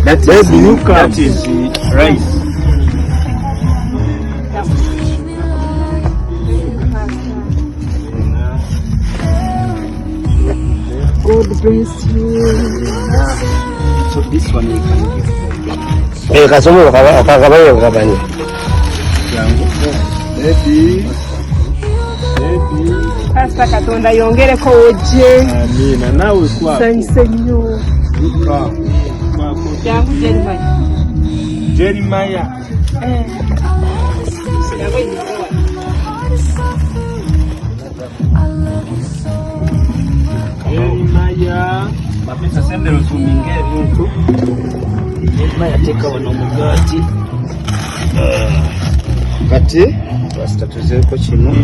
That is rice. God bless you. So this one you can give. Kasomo akabayo kabani. Baby. Pastor Katonda yongereko oje. Amina. Nawe kwako. Sanyise nnyo. Kwako. Jangu Jeremiah. Jeremiah. Mapesa sendero tuminge muntu. Jeremiah teka wano mugati. Kati twasitatuzeeko kino.